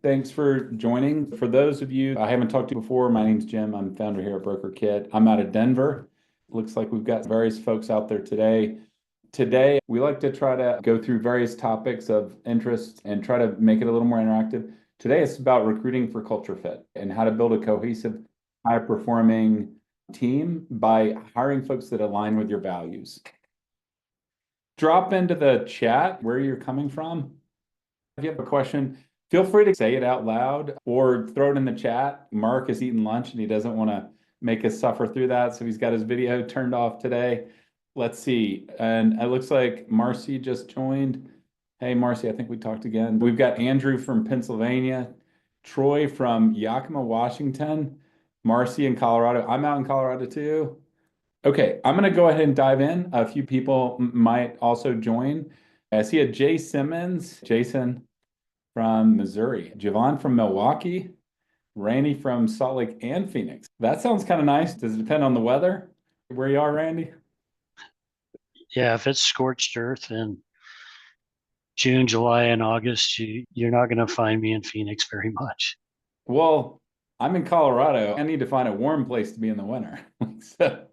Thanks for joining. For those of you I haven't talked to before, my name's Jim. I'm founder here at Brokerkit. I'm out of Denver. Looks like we've got various folks out there today. Today, we like to try to go through various topics of interest and try to make it a little more interactive. Today, it's about recruiting for culture fit and how to build a cohesive, high-performing team by hiring folks that align with your values. Drop into the chat where you're coming from. If you have a question, feel free to say it out loud or throw it in the chat. Mark is eating lunch and he doesn't want to make us suffer through that. So he's got his video turned off today. Let's see. And it looks like Marcy just joined. Hey, Marcy, I think we talked again. We've got Andrew from Pennsylvania, Troy from Yakima, Washington, Marcy in Colorado. I'm out in Colorado too. Okay, I'm going to go ahead and dive in. A few people might also join. I see a Jay Simmons, Jason from Missouri, Javon from Milwaukee, Randy from Salt Lake and Phoenix. That sounds kind of nice. Does it depend on the weather where you are, Randy? Yeah, if it's scorched earth in June, July, and August, you're not going to find me in Phoenix very much. Well, I'm in Colorado. I need to find a warm place to be in the winter. So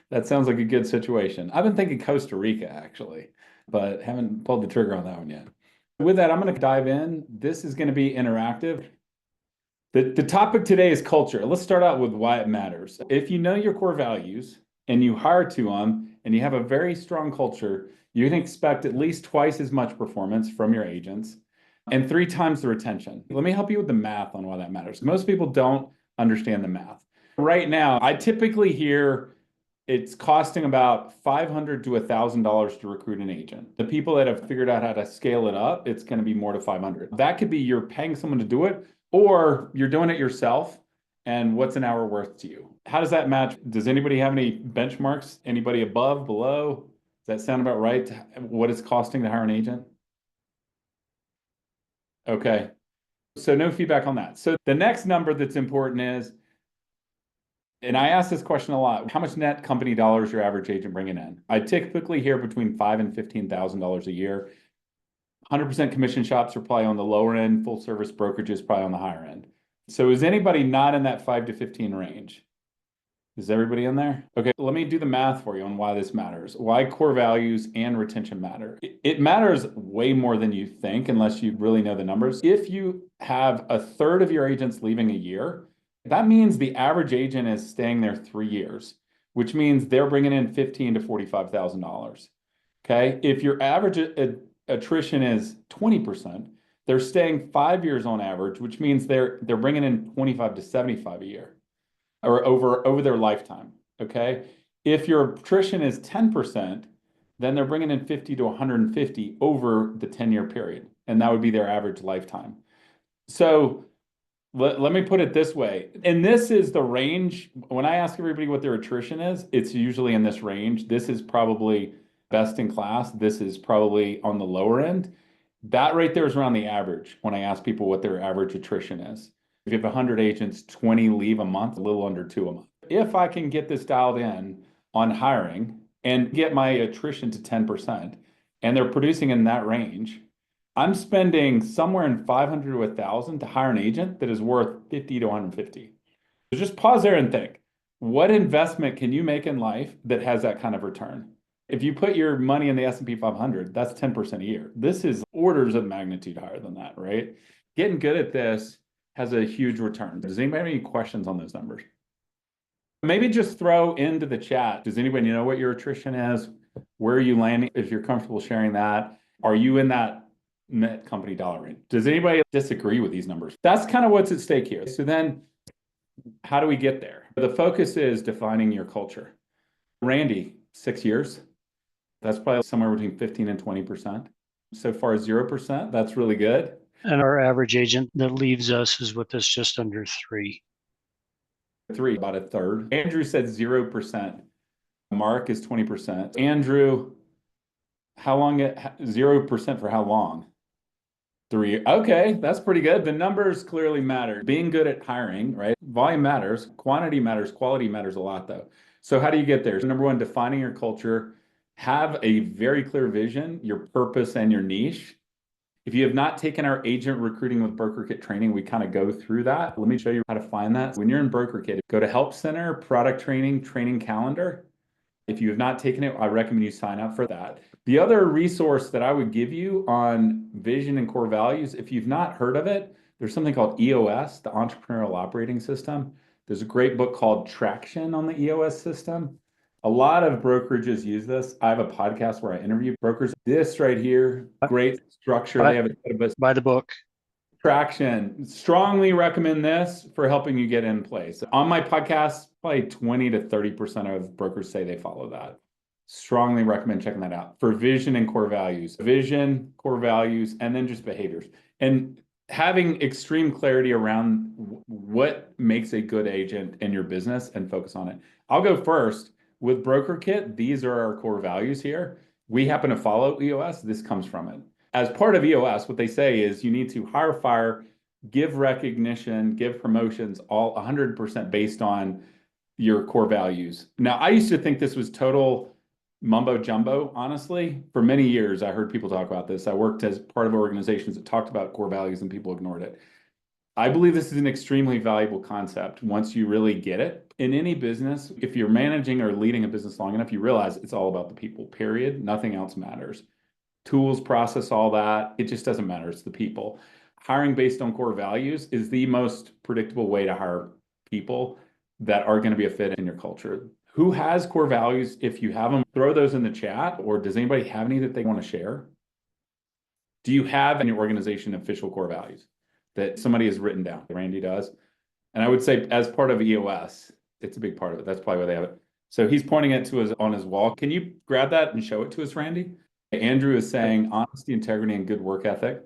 that sounds like a good situation. I've been thinking Costa Rica, actually, but haven't pulled the trigger on that one yet. With that, I'm going to dive in. This is going to be interactive. The topic today is culture. Let's start out with why it matters. If you know your core values and you hire to them and you have a very strong culture, you can expect at least twice as much performance from your agents and three times the retention. Let me help you with the math on why that matters. Most people don't understand the math. Right now, I typically hear it's costing about $500 to $1,000 to recruit an agent. The people that have figured out how to scale it up, it's going to be more to 500. That could be you're paying someone to do it, or you're doing it yourself. And what's an hour worth to you? How does that match? Does anybody have any benchmarks? Anybody above, below? Does that sound about right? What it's costing to hire an agent? Okay. So no feedback on that. So the next number that's important is, and I ask this question a lot, how much net company dollars your average agent bringing in? I typically hear between $5,000 and $15,000 a year. 100% commission shops are probably on the lower end, full service brokerage is probably on the higher end. So is anybody not in that 5 to 15 range? Is everybody in there? Okay, let me do the math for you on why this matters, why core values and retention matter. It matters way more than you think, unless you really know the numbers. If you have a third of your agents leaving a year, that means the average agent is staying there 3 years, which means they're bringing in $15,000 to $45,000. Okay, if your average attrition is 20%, they're staying 5 years on average, which means they're bringing in 25 to 75 a year or over their lifetime. Okay. If your attrition is 10%, then they're bringing in 50 to 150 over the 10-year period. And that would be their average lifetime. So let me put it this way. And this is the range. When I ask everybody what their attrition is, it's usually in this range. This is probably best in class. This is probably on the lower end. That right there is around the average when I ask people what their average attrition is. If you have 100 agents, 20 leave a month, a little under two a month. If I can get this dialed in on hiring and get my attrition to 10%, and they're producing in that range, I'm spending somewhere in 500 to 1,000 to hire an agent that is worth 50 to 150. So just pause there and think, what investment can you make in life that has that kind of return? If you put your money in the S&P 500, that's 10% a year. This is orders of magnitude higher than that, right? Getting good at this has a huge return. Does anybody have any questions on those numbers? Maybe just throw into the chat. Does anybody know what your attrition is? Where are you landing? If you're comfortable sharing that, are you in that net company dollar range? Does anybody disagree with these numbers? That's kind of what's at stake here. So then how do we get there? The focus is defining your culture. Randy, 6 years. That's probably somewhere between 15 and 20%. So far, 0%. That's really good. And our average agent that leaves us is with us just under three. Three, about a third. Andrew said 0%. Mark is 20%. Andrew, how long? 0% for how long? 3. Okay, that's pretty good. The numbers clearly matter. Being good at hiring, right? Volume matters, quantity matters, quality matters a lot though. So how do you get there? So number one, defining your culture, have a very clear vision, your purpose and your niche. If you have not taken our agent recruiting with Brokerkit training, we kind of go through that. Let me show you how to find that. When you're in Brokerkit, go to Help Center, Product Training, Training Calendar. If you have not taken it, I recommend you sign up for that. The other resource that I would give you on vision and core values, if you've not heard of it, there's something called EOS, the Entrepreneurial Operating System. There's a great book called Traction on the EOS system. A lot of brokerages use this. I have a podcast where I interview brokers. This right here, great structure. They have a Buy the book. Traction. Strongly recommend this for helping you get in place. On my podcast, probably 20 to 30% of brokers say they follow that. Strongly recommend checking that out for vision and core values. Vision, core values, and then just behaviors. And having extreme clarity around what makes a good agent in your business and focus on it. I'll go first. With Brokerkit, these are our core values here. We happen to follow EOS. This comes from it. As part of EOS, what they say is you need to hire, fire, give recognition, give promotions, all 100% based on your core values. Now, I used to think this was total mumbo jumbo, honestly. For many years, I heard people talk about this. I worked as part of organizations that talked about core values and people ignored it. I believe this is an extremely valuable concept once you really get it. In any business, if you're managing or leading a business long enough, you realize it's all about the people, period. Nothing else matters. Tools, process, all that, it just doesn't matter. It's the people. Hiring based on core values is the most predictable way to hire people that are going to be a fit in your culture. Who has core values? If you have them, throw those in the chat. Or does anybody have any that they want to share? Do you have in your organization official core values that somebody has written down? Randy does. And I would say as part of EOS, it's a big part of it. That's probably why they have it. So he's pointing it to us on his wall. Can you grab that and show it to us, Randy? Andrew is saying honesty, integrity, and good work ethic.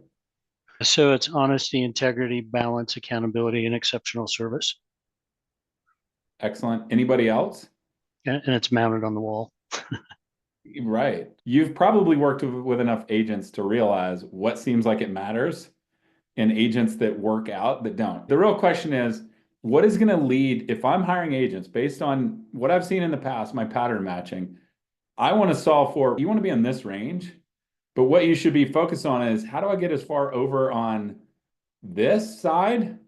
So it's honesty, integrity, balance, accountability, and exceptional service. Excellent. Anybody else? And it's mounted on the wall. Right. You've probably worked with enough agents to realize what seems like it matters and agents that work out that don't. The real question is, what is going to lead, if I'm hiring agents based on what I've seen in the past, my pattern matching, I want to solve for, you want to be in this range, but what you should be focused on is how do I get as far over on this side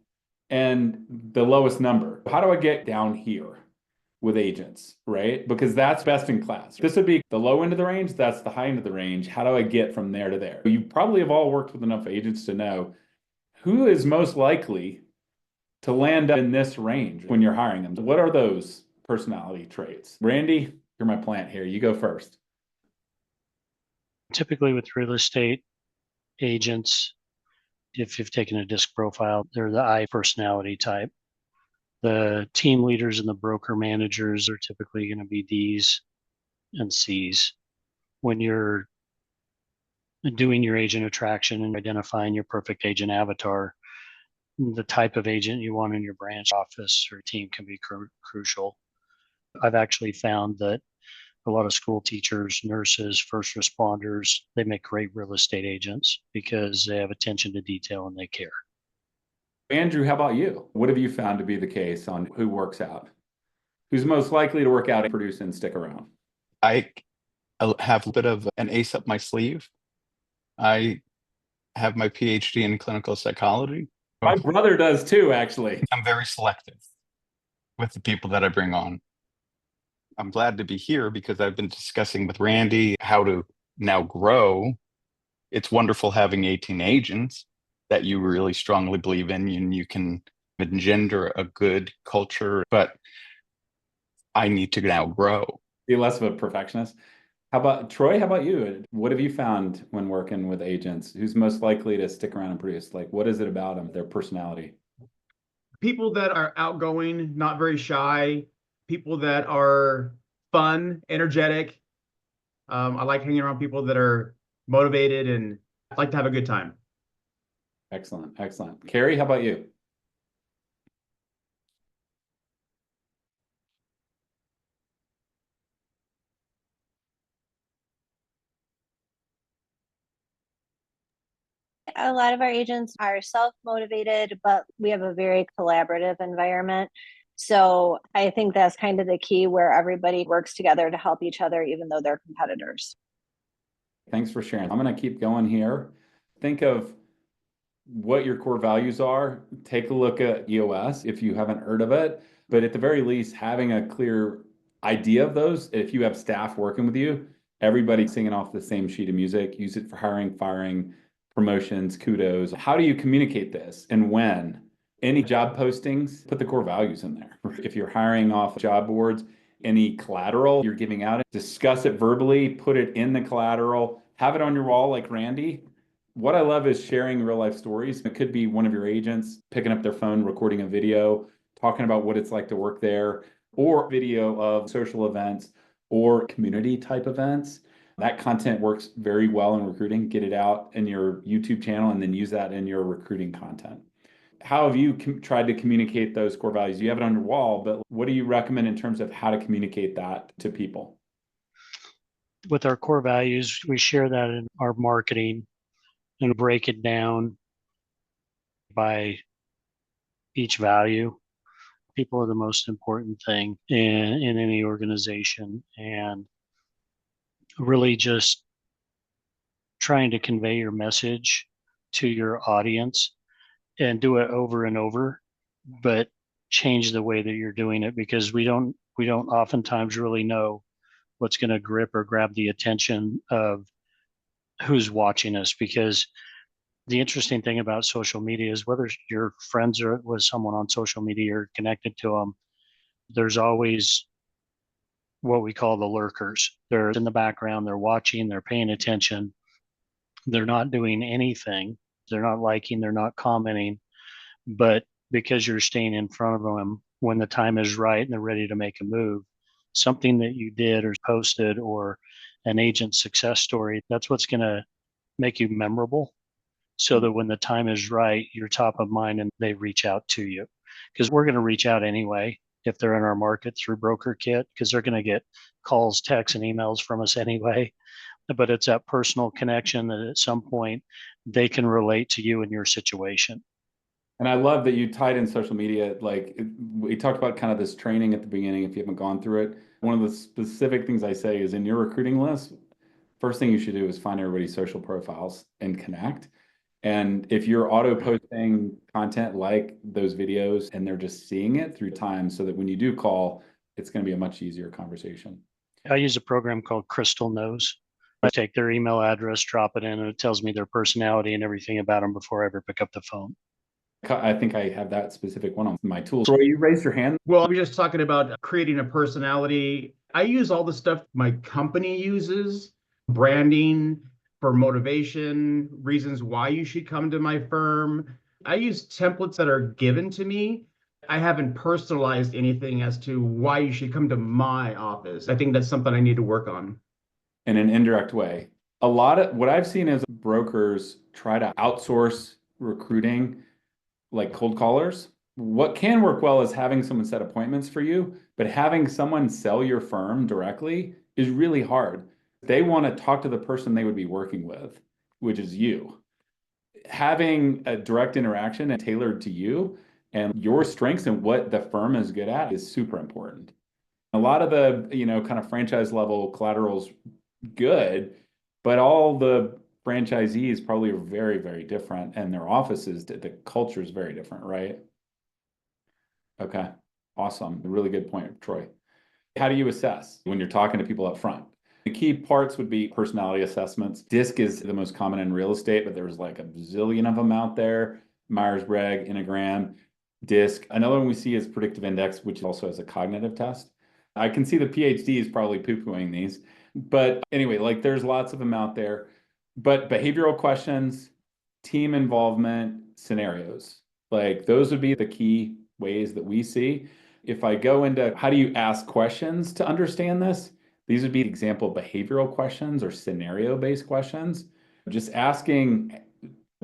and the lowest number? How do I get down here with agents, right? Because that's best in class. This would be the low end of the range. That's the high end of the range. How do I get from there to there? You probably have all worked with enough agents to know who is most likely to land up in this range when you're hiring them. What are those personality traits? Randy, you're my plant here. You go first. Typically with real estate agents, if you've taken a disc profile, they're the I personality type. The team leaders and the broker managers are typically going to be Ds and Cs. When you're doing your agent attraction and identifying your perfect agent avatar, the type of agent you want in your branch office or team can be crucial. I've actually found that a lot of school teachers, nurses, first responders, they make great real estate agents because they have attention to detail and they care. Andrew, how about you? What have you found to be the case on who works out? Who's most likely to work out and produce and stick around? I have a bit of an ace up my sleeve. I have my PhD in clinical psychology. My brother does too, actually. I'm very selective with the people that I bring on. I'm glad to be here because I've been discussing with Randy how to now grow. It's wonderful having 18 agents that you really strongly believe in, and you can engender a good culture, but I need to now grow. Be less of a perfectionist. How about Troy? How about you? What have you found when working with agents? Who's most likely to stick around and produce? Like, what is it about them, their personality? People that are outgoing, not very shy, people that are fun, energetic. I like hanging around people that are motivated and like to have a good time. Excellent. Excellent. Carrie, how about you? A lot of our agents are self-motivated, but we have a very collaborative environment. So I think that's kind of the key where everybody works together to help each other, even though they're competitors. Thanks for sharing. I'm going to keep going here. think of what your core values are. Take a look at EOS if you haven't heard of it, but at the very least, having a clear idea of those. If you have staff working with you, everybody singing off the same sheet of music, use it for hiring, firing, promotions, kudos. How do you communicate this and when? Any job postings, put the core values in there. If you're hiring off job boards, any collateral you're giving out, discuss it verbally, put it in the collateral, have it on your wall like Randy. What I love is sharing real life stories. It could be one of your agents picking up their phone, recording a video, talking about what it's like to work there, or video of social events or community type events. That content works very well in recruiting. Get it out in your YouTube channel and then use that in your recruiting content. How have you tried to communicate those core values? You have it on your wall, but what do you recommend in terms of how to communicate that to people? With our core values, we share that in our marketing and break it down by each value. People are the most important thing in any organization, and really just trying to convey your message to your audience and do it over and over, but change the way that you're doing it, because we don't oftentimes really know what's going to grip or grab the attention of who's watching us. Because the interesting thing about social media is whether your friends are with someone on social media or connected to them, there's always what we call the lurkers. They're in the background, they're watching, they're paying attention. They're not doing anything. They're not liking, they're not commenting, but because you're staying in front of them when the time is right and they're ready to make a move, something that you did or posted or an agent success story, that's what's going to make you memorable, so that when the time is right, you're top of mind and they reach out to you. Because we're going to reach out anyway if they're in our market through Brokerkit, because they're going to get calls, texts, and emails from us anyway. But it's that personal connection that at some point they can relate to you and your situation. And I love that you tied in social media. We talked about kind of this training at the beginning, if you haven't gone through it. One of the specific things I say is in your recruiting list, first thing you should do is find everybody's social profiles and connect. And if you're auto posting content like those videos and they're just seeing it through time, so that when you do call, it's going to be a much easier conversation. I use a program called Crystal Knows. I take their email address, drop it in, and it tells me their personality and everything about them before I ever pick up the phone. I think I have that specific one on my tools. Troy, you raised your hand. Well, we're just talking about creating a personality. I use all the stuff my company uses, branding for motivation, reasons why you should come to my firm. I use templates that are given to me. I haven't personalized anything as to why you should come to my office. I think that's something I need to work on. In an indirect way. A lot of what I've seen is brokers try to outsource recruiting, like cold callers. What can work well is having someone set appointments for you, but having someone sell your firm directly is really hard. They want to talk to the person they would be working with, which is you. Having a direct interaction and tailored to you and your strengths and what the firm is good at is super important. A lot of the, kind of franchise level collaterals good, but all the franchisees probably are very, very different, and their offices, the culture is very different, right? Okay, awesome. Really good point, Troy. How do you assess when you're talking to people up front? The key parts would be personality assessments. DISC is the most common in real estate, but there's like a bazillion of them out there. Myers-Briggs, Enneagram, DISC. Another one we see is predictive index, which also has a cognitive test. I can see the PhD is probably poo-pooing these. But anyway, there's lots of them out there. But behavioral questions, team involvement, scenarios, those would be the key ways that we see. If I go into how do you ask questions to understand this, these would be example behavioral questions or scenario-based questions. Just asking,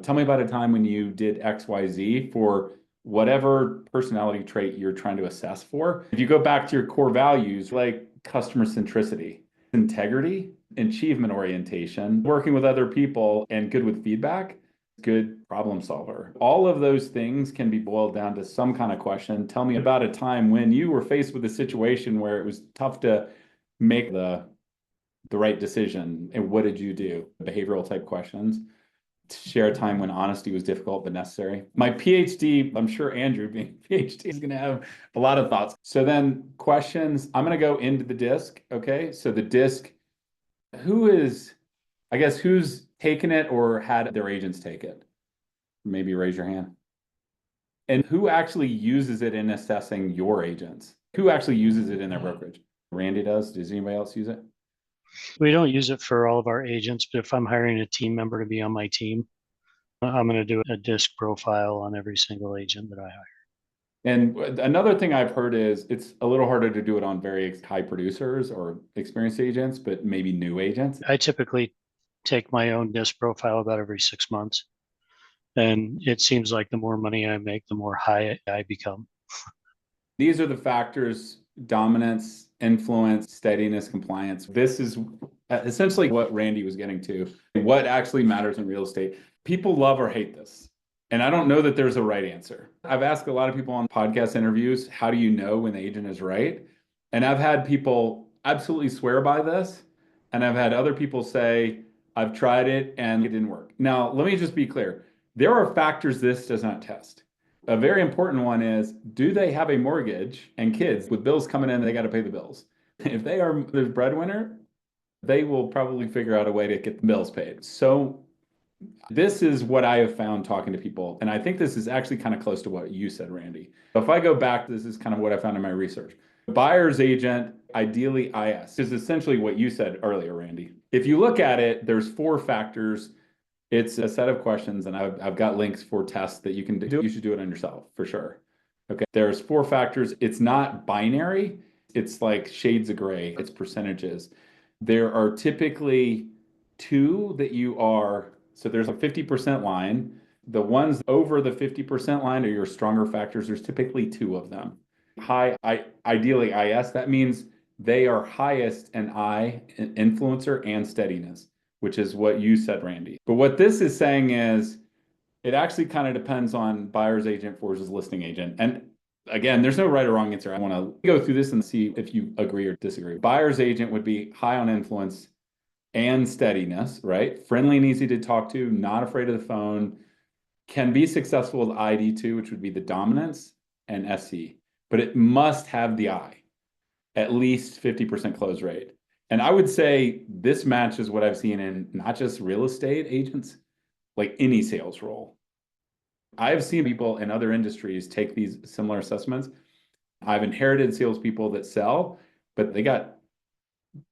tell me about a time when you did XYZ for whatever personality trait you're trying to assess for. If you go back to your core values, like customer centricity, integrity, achievement orientation, working with other people, and good with feedback, good problem solver. All of those things can be boiled down to some kind of question. Tell me about a time when you were faced with a situation where it was tough to make the right decision, and what did you do? Behavioral type questions. share a time when honesty was difficult but necessary. My PhD, I'm sure Andrew being a PhD is going to have a lot of thoughts. So then questions, I'm going to go into the disc. Okay. So the disc, who's taken it or had their agents take it? Maybe raise your hand. And who actually uses it in assessing your agents? Who actually uses it in their brokerage? Randy does. Does anybody else use it? We don't use it for all of our agents, but if I'm hiring a team member to be on my team, I'm going to do a disc profile on every single agent that I hire. And another thing I've heard is it's a little harder to do it on very high producers or experienced agents, but maybe new agents. I typically take my own disc profile about every 6 months. And it seems like the more money I make, the more high I become. These are the factors: dominance, influence, steadiness, compliance. This is essentially what Randy was getting to. What actually matters in real estate. People love or hate this. And I don't know that there's a right answer. I've asked a lot of people on podcast interviews, how do you know when the agent is right? And I've had people absolutely swear by this. And I've had other people say, I've tried it and it didn't work. Now, let me just be clear. There are factors this does not test. A very important one is, do they have a mortgage and kids with bills coming in, they got to pay the bills? If they are the breadwinner, they will probably figure out a way to get the bills paid. So this is what I have found talking to people. And I think this is actually kind of close to what you said, Randy. If I go back, this is kind of what I found in my research. Buyer's agent, ideally IS, is essentially what you said earlier, Randy. If you look at it, there's 4 factors. It's a set of questions, and I've got links for tests that you can do. You should do it on yourself for sure. Okay, there's 4 factors. It's not binary. It's like shades of gray. It's percentages. There are typically 2 that you are, so there's a 50% line. The ones over the 50% line are your stronger factors. There's typically 2 of them. Ideally IS, that means they are highest in influencer and steadiness, which is what you said, Randy. But what this is saying is it actually kind of depends on buyer's agent versus listing agent. And again, there's no right or wrong answer. I want to go through this and see if you agree or disagree. Buyer's agent would be high on influence and steadiness, right? Friendly and easy to talk to, not afraid of the phone, can be successful with ID2, which would be the dominance, and SC. But it must have the I, at least 50% close rate. And I would say this matches what I've seen in not just real estate agents, like any sales role. I've seen people in other industries take these similar assessments. I've inherited salespeople that sell, but they got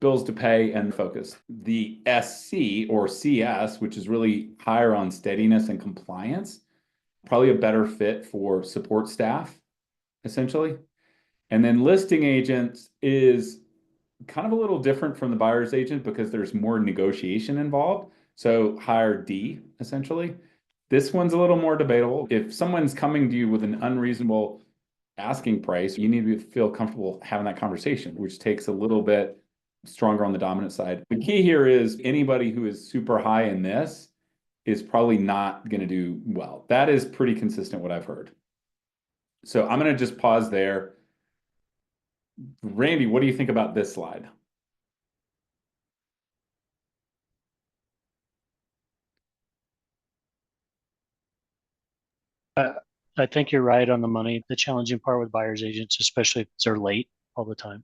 bills to pay and focus. The SC or CS, which is really higher on steadiness and compliance, probably a better fit for support staff, essentially. And then listing agents is kind of a little different from the buyer's agent because there's more negotiation involved. So higher D, essentially. This one's a little more debatable. If someone's coming to you with an unreasonable asking price, you need to feel comfortable having that conversation, which takes a little bit stronger on the dominant side. The key here is anybody who is super high in this is probably not going to do well. That is pretty consistent what I've heard. So I'm going to just pause there. Randy, what do you think about this slide? I think you're right on the money. The challenging part with buyer's agents, especially if they're late all the time,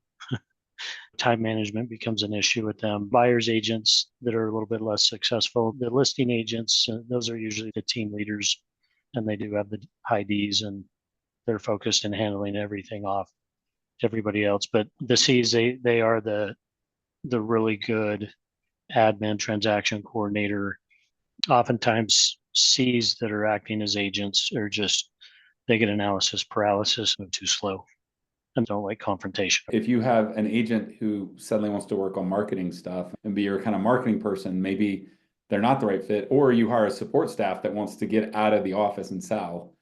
time management becomes an issue with them. Buyer's agents that are a little bit less successful, the listing agents, those are usually the team leaders, and they do have the high Ds, and they're focused in handling everything off everybody else. But the Cs, they are the really good admin, transaction coordinator. Oftentimes Cs that are acting as agents are just, they get analysis paralysis and too slow and don't like confrontation. If you have an agent who suddenly wants to work on marketing stuff and be your kind of marketing person, maybe they're not the right fit, or you hire a support staff that wants to get out of the office and sell.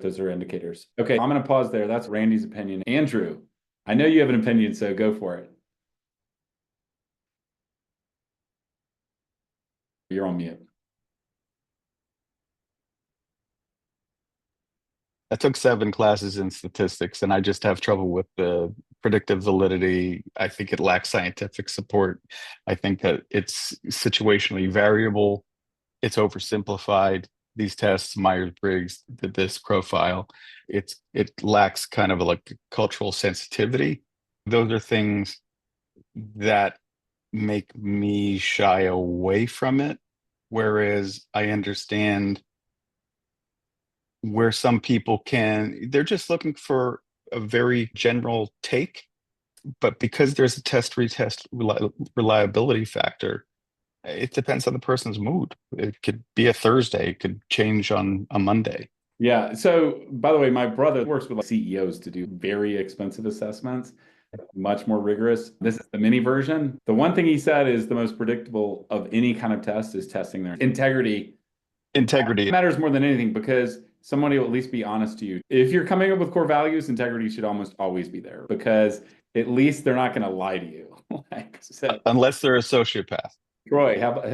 Those are indicators. Okay, I'm going to pause there. That's Randy's opinion. Andrew, I know you have an opinion, so go for it. You're on mute. I took 7 classes in statistics, and I just have trouble with the predictive validity. I think it lacks scientific support. I think that it's situationally variable. it's oversimplified. These tests, Myers-Briggs, this profile, it lacks kind of like cultural sensitivity. Those are things that make me shy away from it. Whereas I understand where some people they're just looking for a very general take. But because there's a test-retest reliability factor, it depends on the person's mood. It could be a Thursday, it could change on a Monday. Yeah. So, by the way, my brother works with CEOs to do very expensive assessments, much more rigorous. This is the mini version. The one thing he said is the most predictable of any kind of test is testing their integrity. Integrity Matters more than anything because somebody will at least be honest to you. If you're coming up with core values, integrity should almost always be there because at least they're not going to lie to you. Unless they're a sociopath. Troy, how about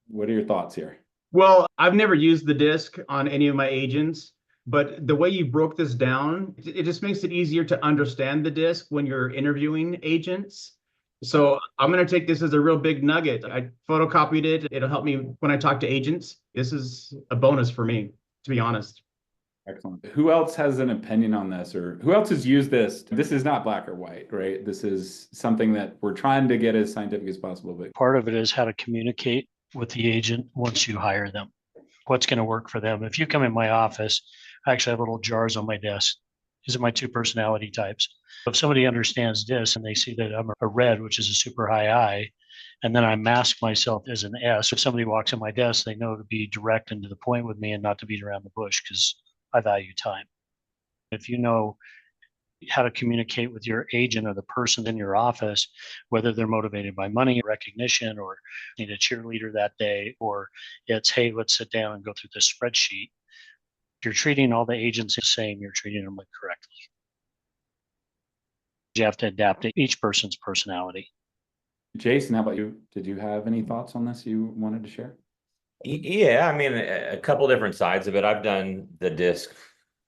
what are your thoughts here? Well, I've never used the disc on any of my agents, but the way you broke this down, it just makes it easier to understand the disc when you're interviewing agents. So I'm going to take this as a real big nugget. I photocopied it. It'll help me when I talk to agents. This is a bonus for me, to be honest. Excellent. Who else has an opinion on this, or who else has used this? This is not black or white, right? This is something that we're trying to get as scientific as possible. But Part of it is how to communicate with the agent once you hire them. What's going to work for them? If you come in my office, I actually have little jars on my desk. These are my 2 personality types. If somebody understands this and they see that I'm a red, which is a super high I, and then I mask myself as an S, if somebody walks in my desk, they know to be direct and to the point with me and not to beat around the bush because I value time. If you know how to communicate with your agent or the person in your office, whether they're motivated by money, recognition, or need a cheerleader that day, or it's, hey, let's sit down and go through this spreadsheet. If you're treating all the agents the same, you're treating them correctly. You have to adapt to each person's personality. Jason, how about you? Did you have any thoughts on this you wanted to share? Yeah, I mean, a couple different sides of it. I've done the disc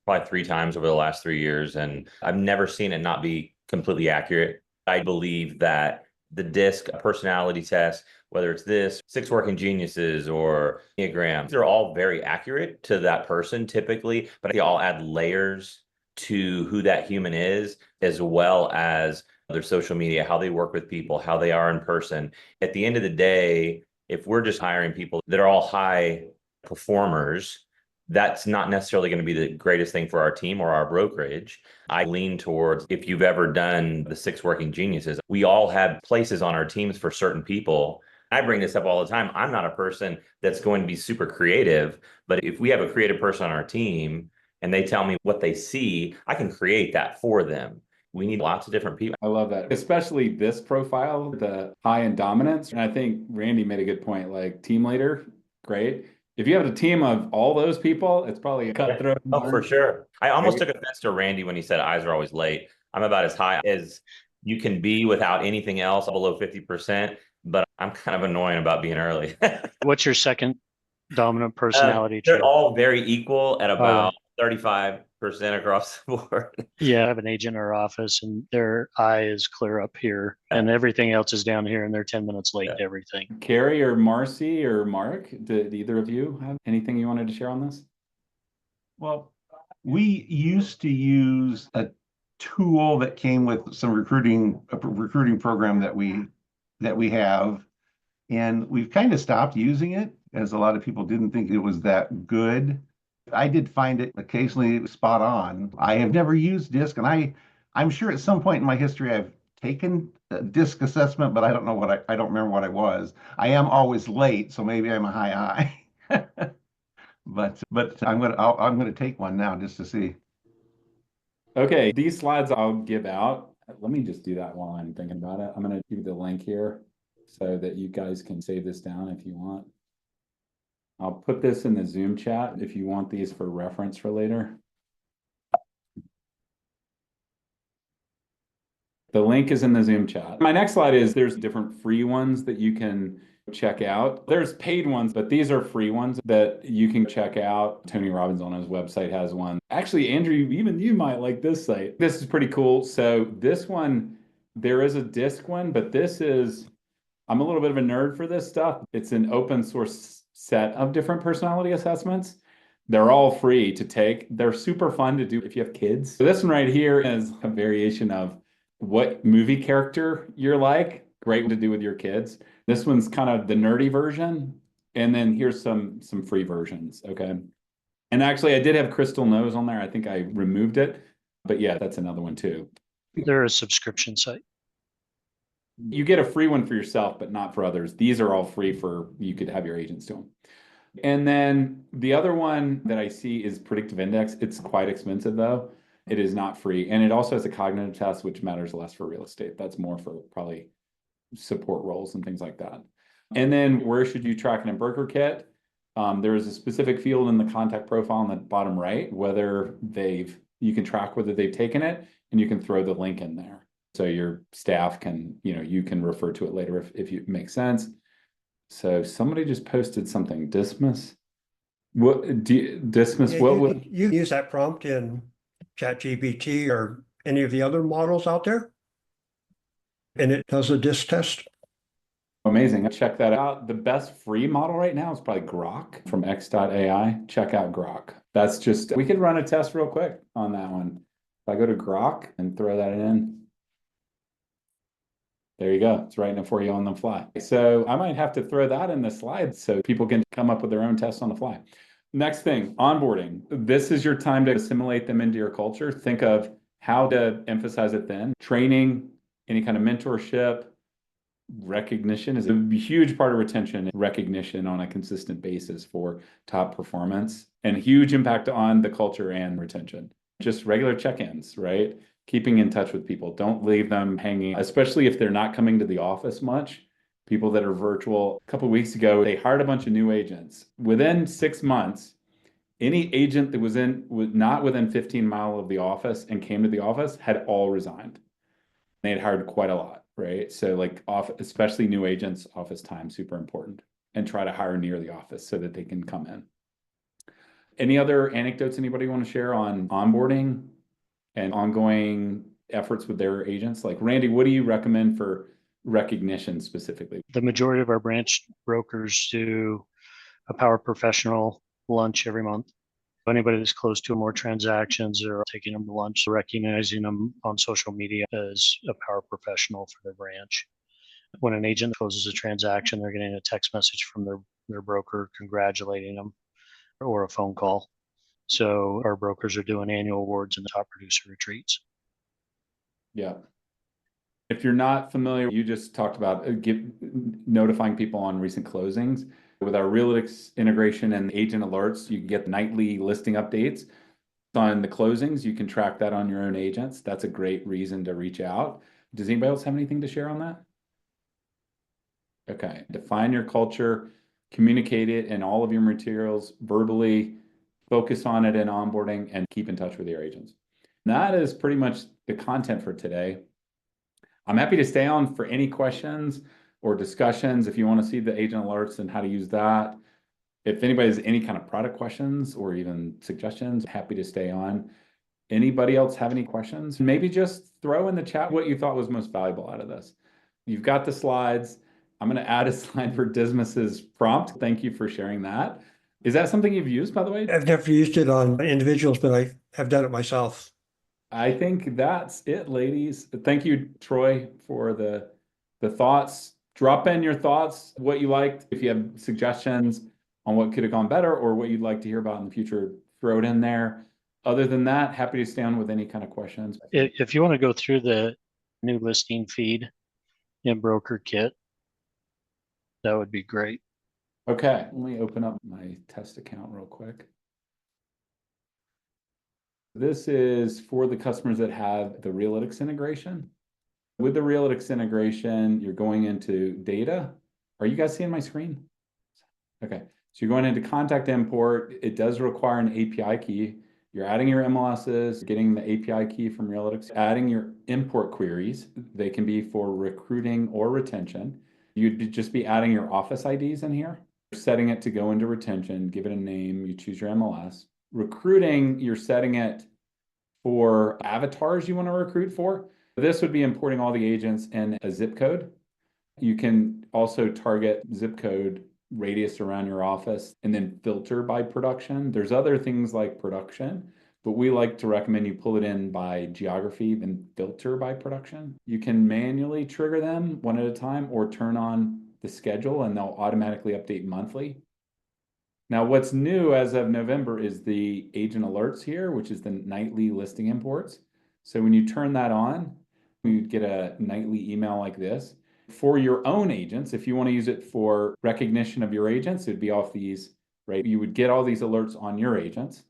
probably 3 times over the last 3 years, and I've never seen it not be completely accurate. I believe that the disc personality test, whether it's this, 6 Working Geniuses or Enneagram, they're all very accurate to that person typically, but they all add layers to who that human is, as well as their social media, how they work with people, how they are in person. At the end of the day, if we're just hiring people that are all high performers, that's not necessarily going to be the greatest thing for our team or our brokerage. I lean towards, if you've ever done the 6 Working Geniuses, we all have places on our teams for certain people. I bring this up all the time. I'm not a person that's going to be super creative, but if we have a creative person on our team and they tell me what they see, I can create that for them. We need lots of different people. I love that, especially this profile, the high in dominance. And I think Randy made a good point, like team leader, great. If you have a team of all those people, it's probably a cutthroat. Oh, for sure. I almost took offense to Randy when he said eyes are always late. I'm about as high as you can be without anything else below 50%, but I'm kind of annoying about being early. What's your second dominant personality trait? They're all very equal at about 35% across the board. Yeah, I have an agent in our office and their eye is clear up here and everything else is down here and they're 10 minutes late to everything. Carrie or Marcy or Mark, did either of you have anything you wanted to share on this? Well, we used to use a tool that came with some recruiting program that we have, and we've kind of stopped using it as a lot of people didn't think it was that good. I did find it occasionally spot on. I have never used DISC, and I'm sure at some point in my history I've taken a DISC assessment, but I don't know I don't remember what it was. I am always late, so maybe I'm a high I. But I'm gonna take one now just to see. Okay, these slides I'll give out. Let me just do that while I'm thinking about it. I'm gonna give you the link here so that you guys can save this down if you want. I'll put this in the Zoom chat if you want these for reference for later. The link is in the Zoom chat. My next slide is there's different free ones that you can check out. There's paid ones, but these are free ones that you can check out. Tony Robbins on his website has one. Actually, Andrew, even you might like this site. This is pretty cool. So this one, there is a DISC one, but this is, I'm a little bit of a nerd for this stuff. It's an open source set of different personality assessments. They're all free to take. They're super fun to do if you have kids. So this one right here is a variation of what movie character you're like. Great to do with your kids. This one's kind of the nerdy version. And then here's some free versions, okay? And actually, I did have Crystal Nose on there. I think I removed it. But yeah, that's another one too. They're a subscription site. You get a free one for yourself, but not for others. These are all free for, you could have your agents do them. And then the other one that I see is predictive index. It's quite expensive though. It is not free. And it also has a cognitive test, which matters less for real estate. That's more for probably support roles and things like that. And then where should you track it in Brokerkit? There is a specific field in the contact profile on the bottom right, whether you can track whether they've taken it, and you can throw the link in there. So your staff can, you can refer to it later if it makes sense. So somebody just posted something, Dismiss. Dismiss, Yeah, what would, you use that prompt in ChatGPT or any of the other models out there? And it does a DISC test? amazing. Check that out. The best free model right now is probably Grok from X.AI. Check out Grok. That's just, we could run a test real quick on that one. If I go to Grok and throw that in, there you go. It's writing it for you on the fly. So I might have to throw that in the slides so people can come up with their own tests on the fly. Next thing, onboarding. This is your time to assimilate them into your culture. Think of how to emphasize it then. Training, any kind of mentorship, recognition is a huge part of retention, recognition on a consistent basis for top performance, and huge impact on the culture and retention. Just regular check-ins, right? Keeping in touch with people. Don't leave them hanging, especially if they're not coming to the office much. People that are virtual. A couple of weeks ago, they hired a bunch of new agents. Within 6 months, any agent that was not within 15 miles of the office and came to the office had all resigned. They had hired quite a lot, right? So especially new agents, office time, super important. And try to hire near the office so that they can come in. Any other anecdotes anybody want to share on onboarding and ongoing efforts with their agents? Like Randy, what do you recommend for recognition specifically? The majority of our branch brokers do a power professional lunch every month. Anybody that's close to more transactions or taking them to lunch, recognizing them on social media as a power professional for their branch. When an agent closes a transaction, they're getting a text message from their broker congratulating them or a phone call. So our brokers are doing annual awards and top producer retreats. Yeah. If you're not familiar, you just talked about notifying people on recent closings. With our Realix integration and agent alerts, you can get nightly listing updates on the closings. You can track that on your own agents. That's a great reason to reach out. Does anybody else have anything to share on that? Okay. Define your culture, communicate it in all of your materials verbally, focus on it in onboarding, and keep in touch with your agents. And that is pretty much the content for today. I'm happy to stay on for any questions or discussions. If you want to see the agent alerts and how to use that. If anybody has any kind of product questions or even suggestions, happy to stay on. Anybody else have any questions? Maybe just throw in the chat what you thought was most valuable out of this. You've got the slides. I'm going to add a slide for Dismiss's prompt. Thank you for sharing that. Is that something you've used, by the way? I've never used it on individuals, but I have done it myself. I think that's it, ladies. Thank you, Troy, for the thoughts. Drop in your thoughts, what you liked. If you have suggestions on what could have gone better or what you'd like to hear about in the future, throw it in there. Other than that, happy to stay on with any kind of questions. If you want to go through the new listing feed in Brokerkit, that would be great. Okay, let me open up my test account real quick. This is for the customers that have the Realix integration. With the Realix integration, you're going into data. Are you guys seeing my screen? Okay, so you're going into contact import. It does require an API key. You're adding your MLSs, getting the API key from Realix, adding your import queries. They can be for recruiting or retention. You'd just be adding your office IDs in here, setting it to go into retention, give it a name, you choose your MLS. Recruiting, you're setting it for avatars you want to recruit for. This would be importing all the agents in a zip code. You can also target zip code radius around your office and then filter by production. There's other things like production, but we like to recommend you pull it in by geography, then filter by production. You can manually trigger them one at a time or turn on the schedule and they'll automatically update monthly. Now, what's new as of November is the agent alerts here, which is the nightly listing imports. So when you turn that on, you get a nightly email like this. For your own agents, if you want to use it for recognition of your agents, it'd be off these, right? You would get all these alerts on your agents.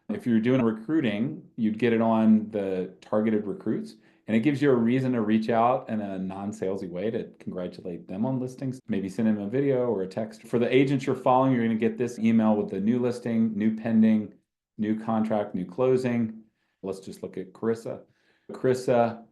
If you're doing recruiting, you'd get it on the targeted recruits. And it gives you a reason to reach out in a non-salesy way to congratulate them on listings, maybe send them a video or a text. For the agents you're following, you're going to get this email with the new listing, new pending, new contract, new closing. Let's just look at Carissa. Carissa,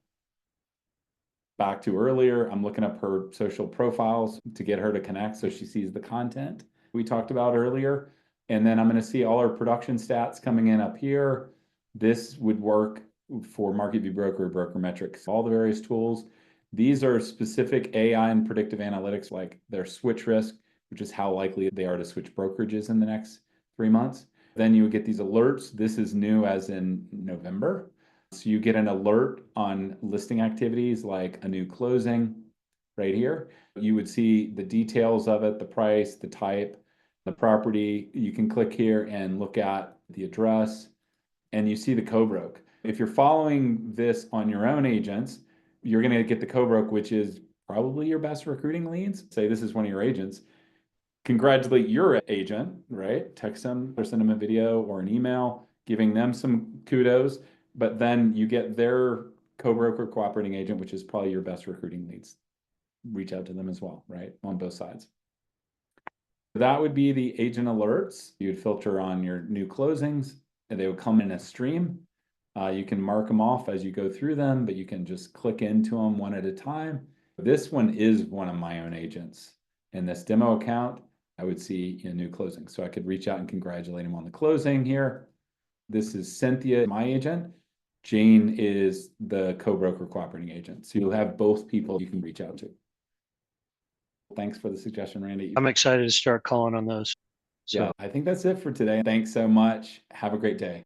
back to earlier, I'm looking up her social profiles to get her to connect so she sees the content we talked about earlier. And then I'm going to see all our production stats coming in up here. This would work for MarketView Broker, Brokermetrics, all the various tools. These are specific AI and predictive analytics, like their switch risk, which is how likely they are to switch brokerages in the next 3 months. Then you would get these alerts. This is new as in November. So you get an alert on listing activities like a new closing right here. You would see the details of it, the price, the type, the property. You can click here and look at the address and you see the co-broke. If you're following this on your own agents, you're going to get the co-broke, which is probably your best recruiting leads. Say this is one of your agents. Congratulate your agent, right? Text them or send them a video or an email, giving them some kudos. But then you get their co-broker cooperating agent, which is probably your best recruiting leads. Reach out to them as well, right? On both sides. That would be the agent alerts. You'd filter on your new closings and they would come in a stream. You can mark them off as you go through them, but you can just click into them one at a time. This one is one of my own agents. In this demo account, I would see a new closing. So I could reach out and congratulate him on the closing here. This is Cynthia, my agent. Jane is the co-broker cooperating agent. So you'll have both people you can reach out to. Thanks for the suggestion, Randy. I'm excited to start calling on those. So Yeah, I think that's it for today. Thanks so much. Have a great day.